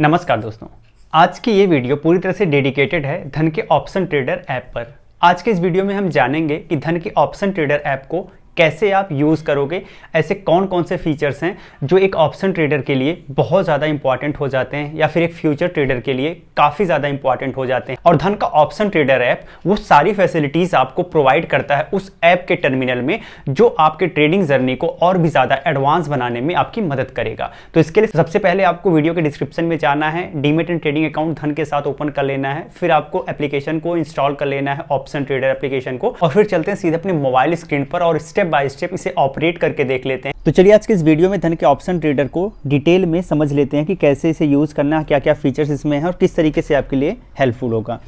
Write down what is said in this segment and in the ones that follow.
नमस्कार दोस्तों, आज की ये वीडियो पूरी तरह से डेडिकेटेड है धन के ऑप्शन ट्रेडर ऐप पर। आज के इस वीडियो में हम जानेंगे कि धन के ऑप्शन ट्रेडर ऐप को कैसे आप यूज़ करोगे, ऐसे कौन कौन से फीचर्स हैं जो एक ऑप्शन ट्रेडर के लिए बहुत ज़्यादा इंपॉर्टेंट हो जाते हैं या फिर एक फ्यूचर ट्रेडर के लिए काफ़ी ज़्यादा इंपॉर्टेंट हो जाते हैं। और धन का ऑप्शन ट्रेडर ऐप वो सारी फैसिलिटीज़ आपको प्रोवाइड करता है उस ऐप के टर्मिनल में, जो आपके ट्रेडिंग जर्नी को और भी ज़्यादा एडवांस बनाने में आपकी मदद करेगा। तो इसके लिए सबसे पहले आपको वीडियो के डिस्क्रिप्शन में जाना है, डीमैट एंड ट्रेडिंग अकाउंट धन के साथ ओपन कर लेना है, फिर आपको एप्लीकेशन को इंस्टॉल कर लेना है, ऑप्शन ट्रेडर एप्लीकेशन को, और फिर चलते हैं सीधे अपने मोबाइल स्क्रीन पर और स्टेप बाय स्टेप इसे ऑपरेट करके देख लेते हैं। तो चलिए आज के इस वीडियो में धन के ऑप्शन ट्रेडर को डिटेल में समझ लेते हैं कि कैसे इसे यूज़ करना है, क्या क्या फीचर्स इसमें है और किस तरीके से आपके लिए हेल्पफुल होगा।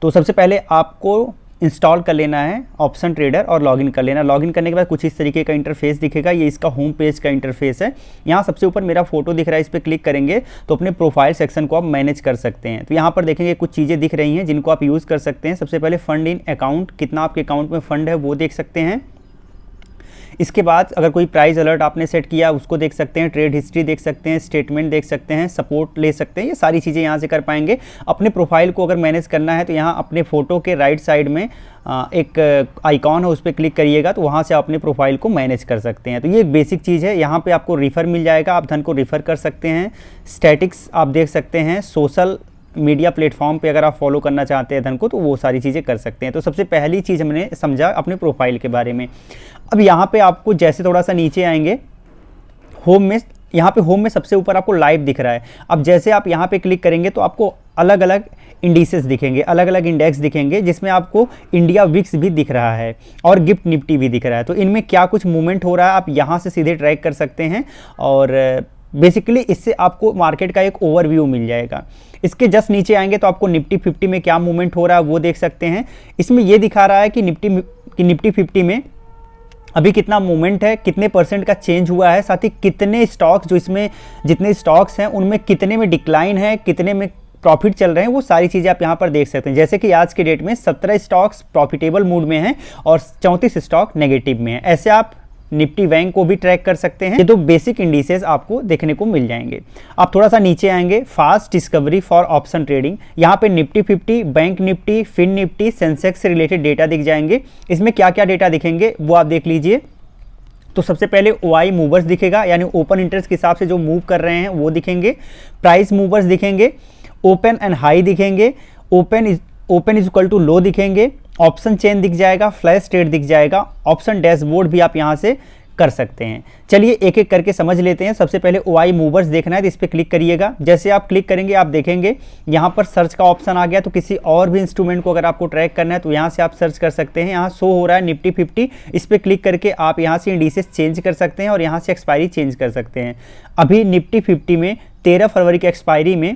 तो सबसे पहले आपको इंस्टॉल कर लेना है ऑप्शन ट्रेडर और लॉगिन कर लेना। लॉगिन करने के बाद कुछ इस तरीके का इंटरफेस दिखेगा, ये इसका होम पेज का इंटरफेस है। यहाँ सबसे ऊपर मेरा फोटो दिख रहा है, इस पर क्लिक करेंगे तो अपने प्रोफाइल सेक्शन को आप मैनेज कर सकते हैं। तो यहाँ पर देखेंगे कुछ चीज़ें दिख रही हैं जिनको आप यूज़ कर सकते हैं। सबसे पहले फंड इन अकाउंट, कितना आपके अकाउंट में फ़ंड है वो देख सकते हैं। इसके बाद अगर कोई प्राइस अलर्ट आपने सेट किया उसको देख सकते हैं, ट्रेड हिस्ट्री देख सकते हैं, स्टेटमेंट देख सकते हैं, सपोर्ट ले सकते हैं, ये सारी चीज़ें यहाँ से कर पाएंगे। अपने प्रोफाइल को अगर मैनेज करना है तो यहाँ अपने फ़ोटो के राइट साइड में एक आइकॉन है, उस पर क्लिक करिएगा तो वहाँ से आप अपने प्रोफाइल को मैनेज कर सकते हैं। तो ये एक बेसिक चीज़ है। यहाँ पे आपको रिफ़र मिल जाएगा, आप धन को रिफ़र कर सकते हैं। स्टैटिक्स आप देख सकते हैं, सोशल मीडिया प्लेटफॉर्म पे अगर आप फॉलो करना चाहते हैं धन को तो वो सारी चीज़ें कर सकते हैं। तो सबसे पहली चीज़ हमने समझा अपने प्रोफाइल के बारे में। अब यहाँ पे आपको जैसे थोड़ा सा नीचे आएंगे होम में, यहाँ पे होम में सबसे ऊपर आपको लाइव दिख रहा है। अब जैसे आप यहाँ पे क्लिक करेंगे तो आपको अलग अलग इंडिसेस दिखेंगे, अलग अलग इंडेक्स दिखेंगे, जिसमें आपको इंडिया विक्स भी दिख रहा है और गिफ्ट निफ्टी भी दिख रहा है। तो इनमें क्या कुछ मूवमेंट हो रहा है आप यहाँ से सीधे ट्रैक कर सकते हैं और बेसिकली इससे आपको मार्केट का एक ओवरव्यू मिल जाएगा। इसके जस्ट नीचे आएंगे तो आपको निफ्टी 50 में क्या मूवमेंट हो रहा है वो देख सकते हैं। इसमें ये दिखा रहा है कि निफ्टी 50 में अभी कितना मूवमेंट है, कितने परसेंट का चेंज हुआ है, साथ ही कितने स्टॉक्स, जो इसमें जितने स्टॉक्स हैं उनमें कितने में डिक्लाइन है, कितने में प्रॉफिट चल रहे हैं, वो सारी चीज़ें आप यहाँ पर देख सकते हैं। जैसे कि आज के डेट में 17 स्टॉक्स प्रॉफिटेबल मूड में हैं और 34 स्टॉक नेगेटिव में हैं। ऐसे आप निफ्टी बैंक को भी ट्रैक कर सकते हैं। ये दो बेसिक इंडिसेस आपको देखने को मिल जाएंगे। आप थोड़ा सा नीचे आएंगे, fast discovery for option trading, यहाँ पे निफ्टी 50, बैंक निफ्टी, फिन निफ्टी, सेंसेक्स से रिलेटेड डेटा दिख जाएंगे। इसमें क्या क्या डेटा दिखेंगे वो आप देख लीजिए। तो सबसे पहले OI मूवर्स दिखेगा, यानी ओपन इंटरेस्ट के हिसाब से जो मूव कर रहे हैं वो दिखेंगे। प्राइस मूवर्स दिखेंगे, ओपन एंड हाई दिखेंगे, ओपन इज इक्वल टू लो दिखेंगे, ऑप्शन चेन दिख जाएगा, फ्लैश ट्रेड दिख जाएगा, ऑप्शन डैशबोर्ड भी आप यहाँ से कर सकते हैं। चलिए एक एक करके समझ लेते हैं। सबसे पहले OI मूवर्स देखना है तो इस पर क्लिक करिएगा। जैसे आप क्लिक करेंगे आप देखेंगे यहाँ पर सर्च का ऑप्शन आ गया। तो किसी और भी इंस्ट्रूमेंट को अगर आपको ट्रैक करना है तो यहाँ से आप सर्च कर सकते हैं। यहाँ शो हो रहा है निफ्टी 50, इस पर क्लिक करके आप यहाँ से इंडिसेस चेंज कर सकते हैं और यहाँ से एक्सपायरी चेंज कर सकते हैं। अभी निफ्टी 50 में 13 फरवरी की एक्सपायरी में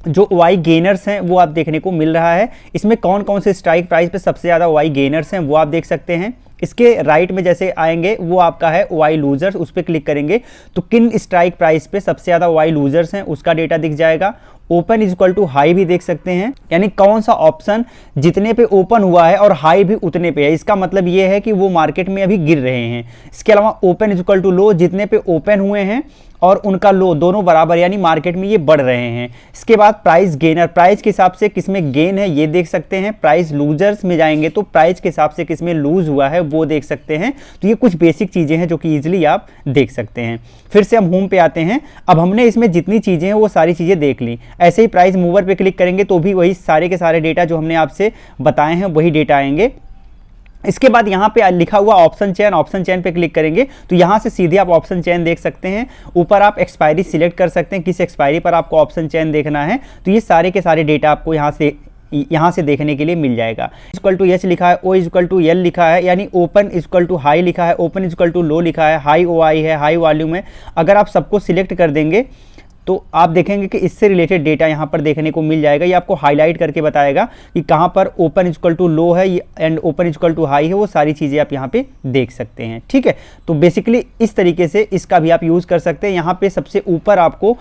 जो OI गेनर्स हैं वो आप देखने को मिल रहा है। इसमें कौन कौन से स्ट्राइक प्राइस पे सबसे ज़्यादा OI गेनर्स हैं वो आप देख सकते हैं। इसके राइट में जैसे आएंगे वो आपका है OI लूजर्स, उस पर क्लिक करेंगे तो किन स्ट्राइक प्राइस पे सबसे ज़्यादा OI लूजर्स हैं उसका डेटा दिख जाएगा। Open is equal to high भी देख सकते हैं, यानी कौन सा ऑप्शन जितने पे ओपन हुआ है और हाई भी उतने पे है, इसका मतलब ये है कि वो मार्केट में अभी गिर रहे हैं। इसके अलावा ओपन इज इक्वल टू लो, जितने पे ओपन हुए हैं और उनका लो दोनों बराबर, यानी मार्केट में ये बढ़ रहे हैं। इसके बाद प्राइस गेनर, प्राइस के हिसाब से किसमें गेन है ये देख सकते हैं। प्राइस लूजर्स में जाएंगे तो प्राइस के हिसाब से किसमें लूज हुआ है वो देख सकते हैं। तो ये कुछ बेसिक चीज़ें हैं जो कि ईजिली आप देख सकते हैं। फिर से हम होम पे आते हैं। अब हमने इसमें जितनी चीज़ें हैं वो सारी चीज़ें देख ली। ऐसे ही प्राइस मूवर पे क्लिक करेंगे तो भी वही सारे के सारे डेटा जो हमने आपसे बताए हैं वही डेटा आएंगे। इसके बाद यहाँ पे लिखा हुआ ऑप्शन चेन पे क्लिक करेंगे तो यहाँ से सीधे आप ऑप्शन चेन देख सकते हैं। ऊपर आप एक्सपायरी सिलेक्ट कर सकते हैं, किस एक्सपायरी पर आपको ऑप्शन चेन देखना है। तो ये सारे के सारे डेटा आपको यहाँ से देखने के लिए मिल जाएगा। इक्वल टू एच लिखा है, O इक्वल टू L लिखा है, यानी ओपन इक्वल टू हाई लिखा है, ओपन इक्वल टू लो लिखा है, हाई OI है, हाई वॉल्यूम है। अगर आप सबको सिलेक्ट कर देंगे तो आप देखेंगे कि इससे रिलेटेड डेटा यहाँ पर देखने को मिल जाएगा। ये आपको हाईलाइट करके बताएगा कि कहाँ पर ओपन इक्वल टू लो है and open equal to high है, वो सारी चीज़ें आप यहाँ पे देख सकते हैं। ठीक है, तो बेसिकली इस तरीके से इसका भी आप यूज़ कर सकते हैं। यहाँ पे सबसे ऊपर आपको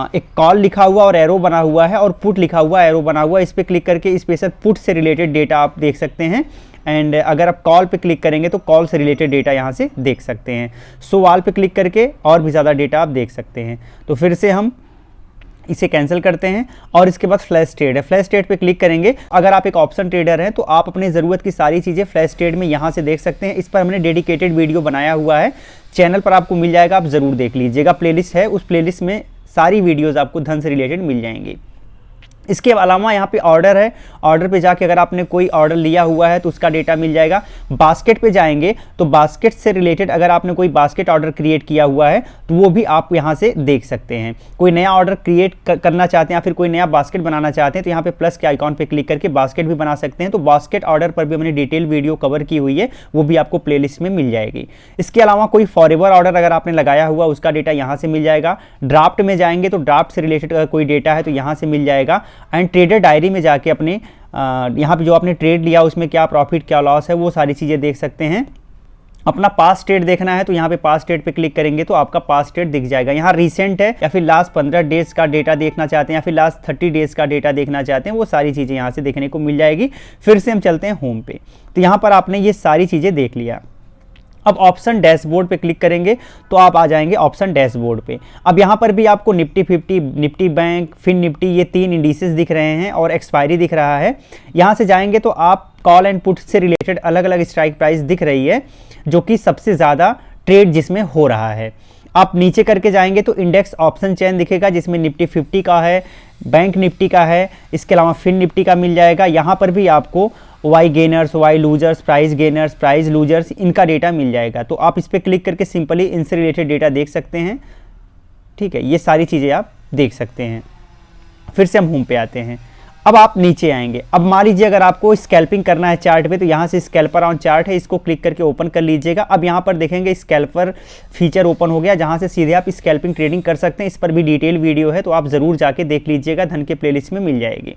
एक कॉल लिखा हुआ और एरो बना हुआ है और पुट लिखा हुआ एरो बना हुआ है। इस पर क्लिक करके स्पेशल पुट से रिलेटेड डेटा आप देख सकते हैं। एंड अगर आप कॉल पे क्लिक करेंगे तो कॉल से रिलेटेड डेटा यहाँ से देख सकते हैं। सो ऑल पे क्लिक करके और भी ज़्यादा डेटा आप देख सकते हैं। तो फिर से हम इसे कैंसिल करते हैं और इसके बाद फ्लैश ट्रेड है, फ्लैश ट्रेड पे क्लिक करेंगे। अगर आप एक ऑप्शन ट्रेडर हैं तो आप अपने ज़रूरत की सारी चीज़ें फ्लैश ट्रेड में यहाँ से देख सकते हैं। इस पर हमने डेडिकेटेड वीडियो बनाया हुआ है, चैनल पर आपको मिल जाएगा, आप ज़रूर देख लीजिएगा। प्लेलिस्ट है, उस प्लेलिस्ट में सारी वीडियोज़ आपको धन से रिलेटेड मिल जाएंगी। इसके अलावा यहाँ पे ऑर्डर है, ऑर्डर पे जाके अगर आपने कोई ऑर्डर लिया हुआ है तो उसका डेटा मिल जाएगा। बास्केट पे जाएंगे तो बास्केट से रिलेटेड अगर आपने कोई बास्केट ऑर्डर क्रिएट किया हुआ है तो वो भी आप यहाँ से देख सकते हैं। कोई नया ऑर्डर क्रिएट करना चाहते हैं या फिर कोई नया बास्केट बनाना चाहते हैं तो यहाँ पे प्लस के आइकॉन पे क्लिक करके बास्केट भी बना सकते हैं। तो बास्केट ऑर्डर पर भी हमने डिटेल वीडियो कवर की हुई है, वो भी आपको प्लेलिस्ट में मिल जाएगी। इसके अलावा कोई फॉरएवर ऑर्डर अगर आपने लगाया हुआ उसका डेटा यहाँ से मिल जाएगा। ड्राफ्ट में जाएंगे तो ड्राफ्ट से रिलेटेड अगर कोई डेटा है तो यहाँ से मिल जाएगा। एंड ट्रेडर डायरी में जाके अपने यहाँ पे जो आपने ट्रेड लिया उसमें क्या प्रॉफिट क्या लॉस है वो सारी चीज़ें देख सकते हैं। अपना पास्ट ट्रेड देखना है तो यहाँ पे पास्ट ट्रेड पे क्लिक करेंगे तो आपका पास्ट ट्रेड दिख जाएगा। यहाँ रिसेंट है या फिर लास्ट 15 डेज का डेटा देखना चाहते हैं या फिर लास्ट 30 डेज का डेटा देखना चाहते हैं, वो सारी चीज़ें यहाँ से देखने को मिल जाएगी। फिर से हम चलते हैं होम पे, तो यहाँ पर आपने ये सारी चीज़ें देख लिया। अब ऑप्शन डैशबोर्ड पे क्लिक करेंगे तो आप आ जाएंगे ऑप्शन डैशबोर्ड पे। अब यहाँ पर भी आपको Nifty 50, Nifty bank, fin Nifty, ये 3 इंडिसेस दिख रहे हैं और एक्सपायरी दिख रहा है। यहाँ से जाएंगे तो आप कॉल एंड पुट से रिलेटेड अलग अलग स्ट्राइक प्राइस दिख रही है जो कि सबसे ज़्यादा ट्रेड जिसमें हो रहा है। आप नीचे करके जाएंगे तो इंडेक्स ऑप्शन चेन दिखेगा जिसमें निफ्टी 50 का है, बैंक निफ्टी का है, इसके अलावा फिन निफ्टी का मिल जाएगा। यहाँ पर भी आपको OI gainers, OI losers, price gainers, price losers, इनका डेटा मिल जाएगा। तो आप इस पर क्लिक करके सिंपली इनसे रिलेटेड डेटा देख सकते हैं। ठीक है, ये सारी चीज़ें आप देख सकते हैं। फिर से हम होम पे आते हैं। अब आप नीचे आएंगे। अब मान लीजिए अगर आपको स्कैल्पिंग करना है चार्ट पे तो यहाँ से स्कैल्पर ऑन चार्ट है, इसको क्लिक करके ओपन कर लीजिएगा। अब यहाँ पर देखेंगे स्कैल्पर फीचर ओपन हो गया जहाँ से सीधे आप स्कैल्पिंग ट्रेडिंग कर सकते हैं। इस पर भी डिटेल वीडियो है तो आप ज़रूर जाके देख लीजिएगा, धन के प्लेलिस्ट में मिल जाएगी।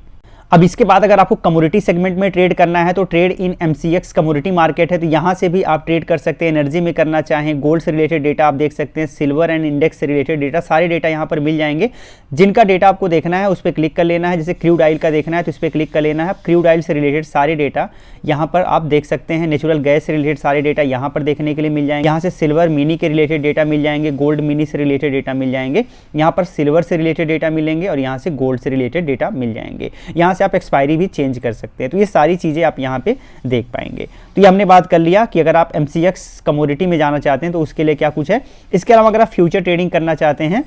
अब इसके बाद अगर आपको कमोडिटी सेगमेंट में ट्रेड करना है तो trade in MCX commodity market है, तो यहाँ से भी आप ट्रेड कर सकते हैं। एनर्जी में करना चाहें, गोल्ड से रिलेटेड डेटा आप देख सकते हैं, सिल्वर एंड इंडेक्स से रिलेटेड डेटा, सारे डेटा यहाँ पर मिल जाएंगे। जिनका डेटा आपको देखना है उस पर क्लिक कर लेना है। जैसे क्रूड ऑयल का देखना है तो इस पर क्लिक कर लेना है। क्रूड ऑयल से रिलेटेड सारे डेटा यहाँ पर आप देख सकते हैं। नेचुरल गैस से रिलेटेड सारे डेटा यहाँ पर देखने के लिए मिल जाएंगे। यहाँ से सिल्वर मिनी के रिलेटेड डेटा मिल जाएंगे, गोल्ड मिनी से रिलेटेड डेटा मिल जाएंगे। यहाँ पर सिल्वर से रिलेटेड डेटा मिलेंगे और यहाँ से गोल्ड से रिलेटेड डेटा मिल जाएंगे। यहाँ से आप एक्सपायरी भी चेंज कर सकते हैं। तो ये सारी चीज़ें आप यहाँ पे देख पाएंगे। तो ये हमने बात कर लिया कि अगर आप एमसीएक्स कमोडिटी में जाना चाहते हैं तो उसके लिए क्या कुछ है। इसके अलावा अगर आप फ्यूचर ट्रेडिंग करना चाहते हैं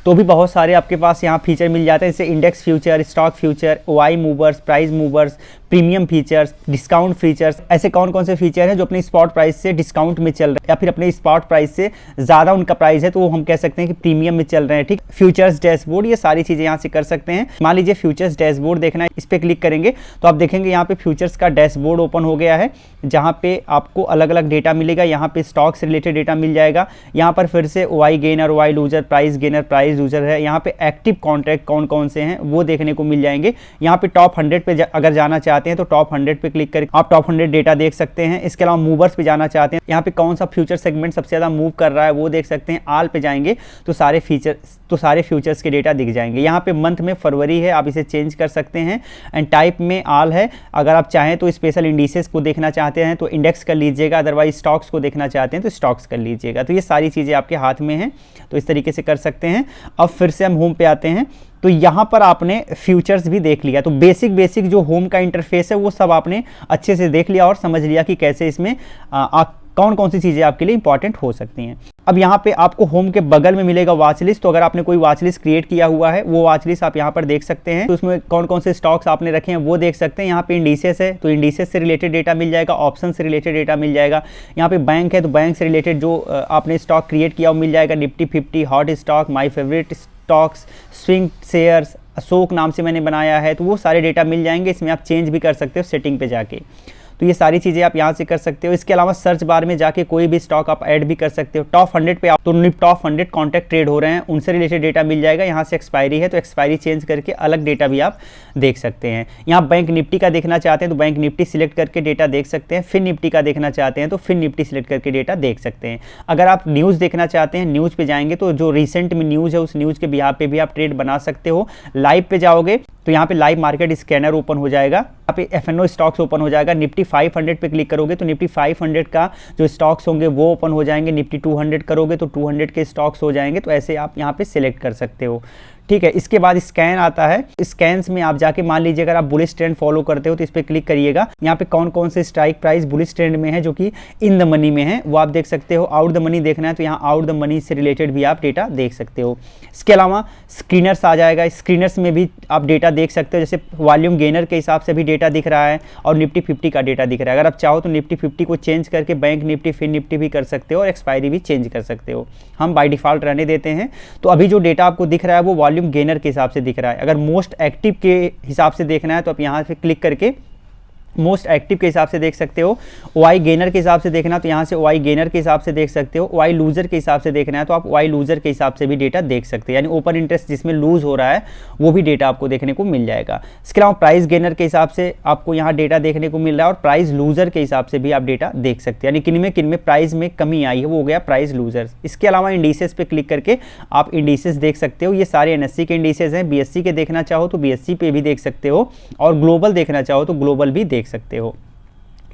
तो भी बहुत सारे आपके पास यहाँ फीचर मिल जाते हैं, जैसे index future, stock future, OI movers, price movers, premium features, discount features. ऐसे कौन कौन से फीचर हैं जो अपने स्पॉट प्राइस से डिस्काउंट में चल रहे हैं या फिर अपने स्पॉट प्राइस से ज़्यादा उनका प्राइस है तो वो हम कह सकते हैं कि प्रीमियम में चल रहे हैं। ठीक, फ्यूचर्स डैशबोर्ड, ये सारी चीज़ें यहाँ से कर सकते हैं। मान लीजिए फ्यूचर्स डैशबोर्ड देखना है, इस पर क्लिक करेंगे तो आप देखेंगे यहाँ पे फ्यूचर्स का डैशबोर्ड ओपन हो गया है जहाँ पे आपको अलग अलग डेटा मिलेगा। यहाँ पे स्टॉक से रिलेटेड डेटा मिल जाएगा। यहाँ पर फिर से OI gainer, OI loser, price gainer, price loser है। यहाँ पे एक्टिव कॉन्ट्रैक्ट कौन कौन से हैं वो देखने को मिल जाएंगे। यहाँ पे टॉप 100 पे अगर जाना चाहते हैं तो टॉप 100 पे क्लिक करके आप टॉप 100 डेटा देख सकते हैं। इसके अलावा मूवर्स पे जाना चाहते हैं, यहाँ पे कौन सा फ्यूचर सेगमेंट सबसे ज़्यादा मूव कर रहा है वो देख सकते हैं। आल पे जाएंगे तो सारे फ्यूचर्स के डेटा दिख जाएंगे। यहाँ पे मंथ में फरवरी है, आप इसे चेंज कर सकते हैं। एंड टाइप में आल है, अगर आप चाहें तो स्पेशल इंडिसेस को देखना चाहते हैं तो इंडेक्स कर लीजिएगा, अदरवाइज स्टॉक्स को देखना चाहते हैं तो स्टॉक्स कर लीजिएगा। तो ये सारी चीज़ें आपके हाथ में हैं, तो इस तरीके से कर सकते हैं। अब फिर से हम होम पे आते हैं तो यहाँ पर आपने फ्यूचर्स भी देख लिया। तो बेसिक जो होम का इंटरफेस है वो सब आपने अच्छे से देख लिया और समझ लिया कि कैसे इसमें कौन कौन सी चीज़ें आपके लिए इंपॉर्टेंट हो सकती हैं। अब यहाँ पे आपको होम के बगल में मिलेगा वॉच लिस्ट। तो अगर आपने कोई वॉच लिस्ट क्रिएट किया हुआ है वो वॉच लिस्ट आप यहाँ पर देख सकते हैं। तो उसमें कौन कौन से स्टॉक्स आपने रखे हैं वो देख सकते हैं। यहाँ पे इंडिसेस है तो इंडिसेस से रिलेटेड डेटा मिल जाएगा, ऑप्शन से रिलेटेड डेटा मिल जाएगा। यहाँ पे बैंक है तो बैंक से रिलेटेड जो आपने स्टॉक क्रिएट किया वो मिल जाएगा। Nifty 50, hot stock, my favourite stocks, swing shares, Ashok नाम से मैंने बनाया है, तो वो सारे डेटा मिल जाएंगे। इसमें आप चेंज भी कर सकते हो सेटिंग पे जाके। तो ये सारी चीज़ें आप यहाँ से कर सकते हो। इसके अलावा सर्च बार में जाके कोई भी स्टॉक आप ऐड भी कर सकते हो। टॉप 100 पे आप तो टॉप 100 कॉन्टैक्ट ट्रेड हो रहे हैं उनसे रिलेटेड डेटा मिल जाएगा। यहाँ से एक्सपायरी है तो एक्सपायरी चेंज करके अलग डेटा भी आप देख सकते हैं। यहाँ बैंक निफ्टी का देखना चाहते हैं तो बैंक निफ्टी सिलेक्ट करके डेटा देख सकते हैं। फिन निफ्टी का देखना चाहते हैं तो फिन निफ्टी सिलेक्ट करके डेटा देख सकते हैं। अगर आप न्यूज़ देखना चाहते हैं, न्यूज़ पे जाएंगे तो जो रिसेंट में न्यूज़ है उस न्यूज़ के बिहाफ पे भी आप ट्रेड बना सकते हो। लाइव पे जाओगे तो यहाँ पे लाइव मार्केट स्कैनर ओपन हो जाएगा। यहाँ पे एफएनओ स्टॉक्स ओपन हो जाएगा। निफ्टी 500 पे क्लिक करोगे तो निफ्टी 500 का जो स्टॉक्स होंगे वो ओपन हो जाएंगे। निफ्टी 200 करोगे तो 200 के स्टॉक्स हो जाएंगे। तो ऐसे आप यहाँ पे सिलेक्ट कर सकते हो। ठीक है। इसके बाद स्कैन आता है। स्कैन्स में आप जाके मान लीजिए अगर आप बुलिश ट्रेंड फॉलो करते हो तो इस पर क्लिक करिएगा। यहाँ पे कौन कौन से स्ट्राइक प्राइस बुलिश ट्रेंड में है जो कि इन द मनी में है वो आप देख सकते हो। आउट द मनी देखना है तो यहाँ आउट द मनी से रिलेटेड भी आप डेटा देख सकते हो। इसके अलावा स्क्रीनर्स आ जाएगा। स्क्रीनर्स में भी आप डेटा देख सकते हो, जैसे वॉल्यूम गेनर के हिसाब से भी डेटा दिख रहा है और निफ्टी 50 का डेटा दिख रहा है। अगर आप चाहो तो निफ्टी 50 को चेंज करके बैंक निफ्टी, फिन निफ्टी भी कर सकते हो और एक्सपायरी भी चेंज कर सकते हो। हम बाय डिफॉल्ट रहने देते हैं। तो अभी जो डेटा आपको दिख रहा है वो वॉल्यूम गेनर के हिसाब से दिख रहा है। अगर मोस्ट एक्टिव के हिसाब से देखना है तो आप यहाँ से क्लिक करके मोस्ट एक्टिव के हिसाब से देख सकते हो। वाई गेनर के हिसाब से देखना तो यहाँ से वाई गेनर के हिसाब से देख सकते हो। वाई लूजर के हिसाब से देखना है तो आप वाई लूजर के हिसाब से भी डेटा देख सकते हैं, यानी ओपन इंटरेस्ट जिसमें लूज हो रहा है वो भी डेटा आपको देखने को मिल जाएगा। इसके अलावा प्राइस गेनर के हिसाब से आपको यहाँ डेटा देखने को मिल रहा है और प्राइस लूजर के हिसाब से भी आप डेटा देख सकते हैं, यानी किन में प्राइस में कमी आई है वो हो गया प्राइस लूजर। इसके अलावा इंडिसेस पे क्लिक करके आप इंडिसेस देख सकते हो। ये सारे एनएससी के इंडिसेस हैं। बीएससी के देखना चाहो तो बीएससी पे भी देख सकते हो और ग्लोबल देखना चाहो तो ग्लोबल भी देख सकते हो।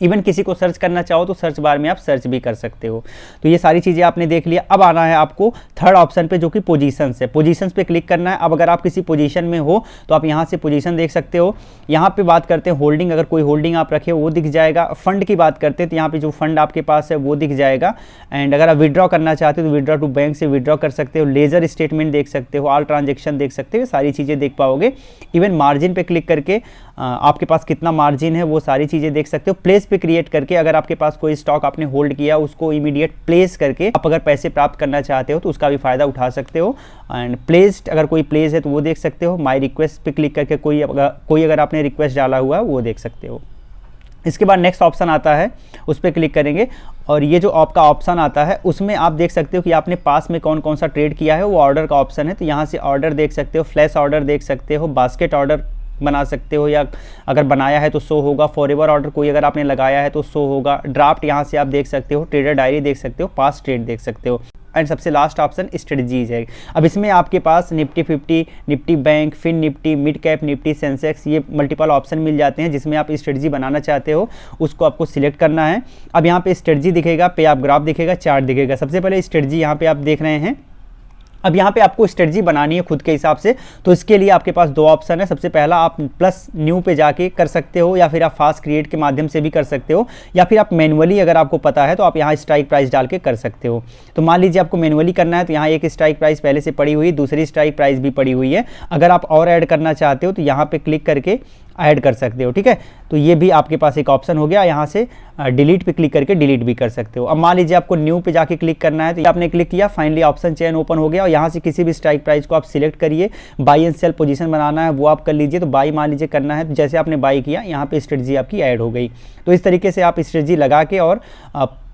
इवन किसी को सर्च करना चाहो तो सर्च बार में आप सर्च भी कर सकते हो। तो ये सारी चीज़ें आपने देख लिया। अब आना है आपको थर्ड ऑप्शन पे जो कि पोजीशंस है। पोजीशंस पे क्लिक करना है। अब अगर आप किसी पोजीशन में हो तो आप यहाँ से पोजीशन देख सकते हो। यहाँ पे बात करते हैं होल्डिंग, अगर कोई होल्डिंग आप रखे हो वो दिख जाएगा। फंड की बात करते हैं तो यहाँ पे जो फंड आपके पास है वो दिख जाएगा। एंड अगर आप विड्रॉ करना चाहते हो तो विड्रॉ टू बैंक से विड्रॉ कर सकते हो। लेजर स्टेटमेंट देख सकते हो, ऑल ट्रांजेक्शन देख सकते हो, सारी चीज़ें देख पाओगे। इवन मार्जिन पे क्लिक करके आपके पास कितना मार्जिन है वो सारी चीज़ें देख सकते हो। प्लेस पे क्रिएट करके अगर आपके पास कोई स्टॉक आपने होल्ड किया उसको इमीडिएट प्लेस करके आप अगर पैसे प्राप्त करना चाहते हो तो उसका भी फायदा उठा सकते हो। एंड प्लेस्ड अगर कोई प्लेस है तो वो देख सकते हो। माई रिक्वेस्ट पे क्लिक करके कोई अगर आपने रिक्वेस्ट डाला हुआ है वो देख सकते हो। इसके बाद नेक्स्ट ऑप्शन आता है, उस पर क्लिक करेंगे और ये जो आपका ऑप्शन आता है उसमें आप देख सकते हो कि आपने पास में कौन कौन सा ट्रेड किया है, वो ऑर्डर का ऑप्शन है। तो यहाँ से ऑर्डर देख सकते हो, फ्लैश ऑर्डर देख सकते हो, बास्केट ऑर्डर बना सकते हो या अगर बनाया है तो शो होगा। फॉरएवर ऑर्डर कोई अगर आपने लगाया है तो शो होगा। ड्राफ्ट यहाँ से आप देख सकते हो, ट्रेडर डायरी देख सकते हो, पास्ट ट्रेड देख सकते हो। एंड सबसे लास्ट ऑप्शन स्ट्रेटजीज है। अब इसमें आपके पास Nifty 50, Nifty bank, fin Nifty, mid cap Nifty, Sensex, ये मल्टीपल ऑप्शन मिल जाते हैं जिसमें आप स्ट्रेटजी बनाना चाहते हो उसको आपको सिलेक्ट करना है। अब यहाँ पे स्ट्रेटजी दिखेगा, पे आप ग्राफ दिखेगा, चार्ट दिखेगा। सबसे पहले स्ट्रेटजी यहाँ पे आप देख रहे हैं। अब यहाँ पे आपको स्ट्रेटजी बनानी है खुद के हिसाब से, तो इसके लिए आपके पास दो ऑप्शन है। सबसे पहला आप प्लस न्यू पे जाके कर सकते हो या फिर आप फास्ट क्रिएट के माध्यम से भी कर सकते हो, या फिर आप मैनुअली अगर आपको पता है तो आप यहाँ स्ट्राइक प्राइस डाल के कर सकते हो। तो मान लीजिए आपको मैनुअली करना है तो यहाँ एक स्ट्राइक प्राइस पहले से पड़ी हुई, दूसरी स्ट्राइक प्राइस भी पड़ी हुई है। अगर आप और ऐड करना चाहते हो तो यहाँ पे क्लिक करके ऐड कर सकते हो, ठीक है। तो ये भी आपके पास एक ऑप्शन हो गया। यहाँ से डिलीट पे क्लिक करके डिलीट भी कर सकते हो। अब मान लीजिए आपको न्यू पे जाके क्लिक करना है तो आपने क्लिक किया, फाइनली ऑप्शन चेन ओपन हो गया और यहाँ से किसी भी स्ट्राइक प्राइस को आप सिलेक्ट करिए। बाई एंड सेल पोजीशन बनाना है वो आप कर लीजिए। तो बाई मान लीजिए करना है तो जैसे आपने बाई किया यहाँ पे स्ट्रेटजी आपकी ऐड हो गई। तो इस तरीके से आप स्ट्रेटजी लगा के और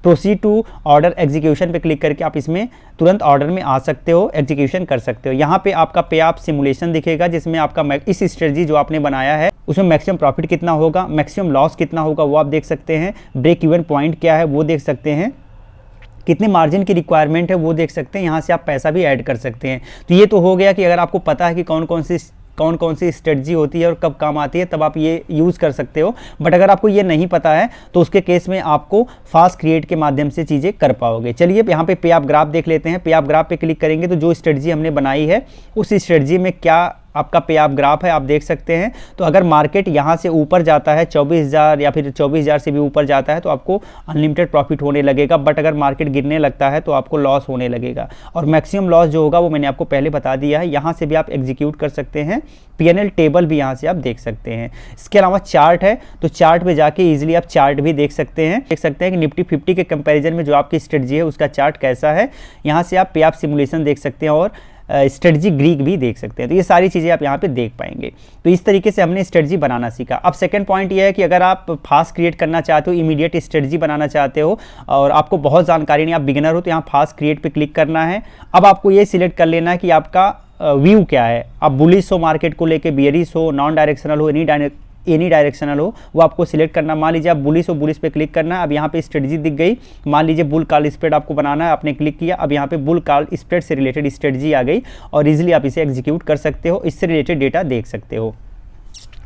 प्रोसीड टू ऑर्डर एग्जीक्यूशन पे क्लिक करके आप इसमें तुरंत ऑर्डर में आ सकते हो, एग्जीक्यूशन कर सकते हो। यहाँ पे आपका पे आप सिमुलेशन दिखेगा जिसमें आपका इस स्ट्रेटजी जो आपने बनाया है उसमें मैक्सिमम प्रॉफिट कितना होगा, मैक्सिमम लॉस कितना होगा वो आप देख सकते हैं। ब्रेक इवन पॉइंट क्या है वो देख सकते हैं, कितने मार्जिन की रिक्वायरमेंट है वो देख सकते हैं। यहाँ से आप पैसा भी ऐड कर सकते हैं। तो ये तो हो गया कि अगर आपको पता है कि कौन कौन सी स्ट्रेटजी होती है और कब काम आती है तब आप ये यूज़ कर सकते हो। बट अगर आपको ये नहीं पता है तो उसके केस में आपको फास्ट क्रिएट के माध्यम से चीज़ें कर पाओगे। चलिए यहाँ पे आप ग्राफ देख लेते हैं। पे आप ग्राफ पे क्लिक करेंगे तो जो स्ट्रेटजी हमने बनाई है उस स्ट्रेटजी में क्या आपका पे आप ग्राफ है आप देख सकते हैं। तो अगर मार्केट यहाँ से ऊपर जाता है 24,000 या फिर 24,000 से भी ऊपर जाता है तो आपको अनलिमिटेड प्रॉफिट होने लगेगा। बट अगर मार्केट गिरने लगता है तो आपको लॉस होने लगेगा और मैक्सिमम लॉस जो होगा वो मैंने आपको पहले बता दिया है। यहाँ से भी आप एग्जीक्यूट कर सकते हैं। पीएनएल टेबल भी यहाँ से आप देख सकते हैं। इसके अलावा चार्ट है तो चार्ट पे जाके इजीली आप चार्ट भी देख सकते हैं कि निफ्टी 50 के कंपैरिजन में जो आपकी स्ट्रेटजी है उसका चार्ट कैसा है। यहाँ से आप पे आप सिमुलेशन देख सकते हैं और स्ट्रेटजी ग्रीक भी देख सकते हैं। तो ये सारी चीज़ें आप यहाँ पे देख पाएंगे। तो इस तरीके से हमने स्ट्रेटजी बनाना सीखा। अब सेकंड पॉइंट ये है कि अगर आप फास्ट क्रिएट करना चाहते हो, इमीडिएट स्ट्रेटजी बनाना चाहते हो और आपको बहुत जानकारी नहीं, आप बिगिनर हो, तो यहाँ फास्ट क्रिएट पे क्लिक करना है। अब आपको ये सिलेक्ट कर लेना है कि आपका व्यू क्या है। आप बुलिश हो मार्केट को लेके, बियरिश हो, नॉन डायरेक्शनल हो, एनी डायरेक्शनल हो, वो आपको सिलेक्ट करना। मान लीजिए आप बुलिश हो, बुलिश पे क्लिक करना है। अब यहाँ पे स्ट्रेटजी दिख गई। मान लीजिए बुल कॉल स्प्रेड आपको बनाना है, आपने क्लिक किया। अब यहाँ पे बुल कॉल स्प्रेड से रिलेटेड स्ट्रेटजी आ गई और इजीली आप इसे एग्जीक्यूट कर सकते हो, इससे रिलेटेड डेटा देख सकते हो।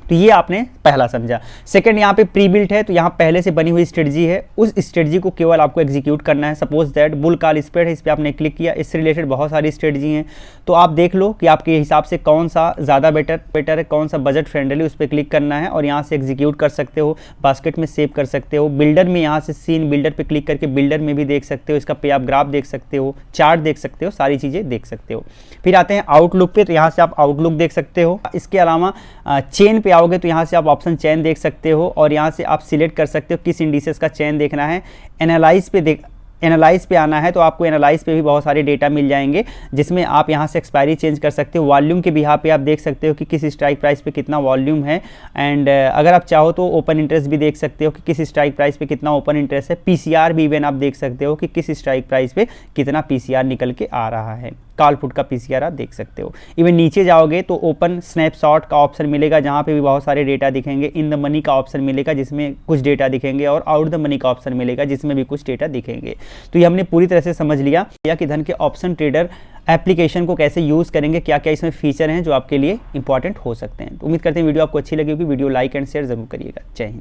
तो ये आपने पहला समझा। सेकंड, यहाँ पे प्री बिल्ट है, तो यहाँ पहले से बनी हुई स्ट्रेटजी है, उस स्ट्रेटजी को केवल आपको एग्जीक्यूट करना है। Suppose that bull call spread है, इस पर आपने क्लिक किया, इससे रिलेटेड बहुत सारी स्ट्रेटजी हैं, तो आप देख लो कि आपके हिसाब से कौन सा ज़्यादा बेटर है, कौन सा बजट फ्रेंडली, उस पर क्लिक करना है और यहाँ से एग्जीक्यूट कर सकते हो, बास्केट में सेव कर सकते हो। बिल्डर में यहाँ से सीन बिल्डर पे क्लिक करके बिल्डर में भी देख सकते हो, इसका पे आप ग्राफ देख सकते हो, चार्ट देख सकते हो, सारी चीज़ें देख सकते हो। फिर आते हैं आउटलुक पे, तो यहाँ से आप आउटलुक देख सकते हो। इसके अलावा चेन पे आओगे तो यहाँ से आप ऑप्शन चेन देख सकते हो और यहाँ से आप सिलेक्ट कर सकते हो किस इंडिसेस का चेन देखना है। एनालाइज पे आना है तो आपको एनालाइज पे भी बहुत सारे डेटा मिल जाएंगे, जिसमें आप यहाँ से एक्सपायरी चेंज कर सकते हो। वॉल्यूम के बिहाफ पे आप देख सकते हो कि किस स्ट्राइक प्राइस पे कितना वॉल्यूम है, एंड अगर आप चाहो तो ओपन इंटरेस्ट भी देख सकते हो कि किस स्ट्राइक प्राइस पे कितना ओपन इंटरेस्ट है। पीसीआर भी इवन आप देख सकते हो कि किस स्ट्राइक प्राइस पे कितना पीसीआर निकल के आ रहा है। कॉल पुट का पीसीआर आप देख सकते हो। इवन नीचे जाओगे तो ओपन स्नैपशॉट का ऑप्शन मिलेगा, जहाँ पे भी बहुत सारे डेटा दिखेंगे। इन द मनी का ऑप्शन मिलेगा जिसमें कुछ डेटा दिखेंगे, और आउट द मनी का ऑप्शन मिलेगा जिसमें भी कुछ डेटा दिखेंगे। तो ये हमने पूरी तरह से समझ लिया कि धन के ऑप्शन ट्रेडर एप्लीकेशन को कैसे यूज़ करेंगे, क्या क्या इसमें फीचर हैं जो आपके लिए इंपॉर्टेंट हो सकते हैं। तो उम्मीद करते हैं वीडियो आपको अच्छी लगी होगी। वीडियो लाइक एंड शेयर जरूर करिएगा। जय हिंद।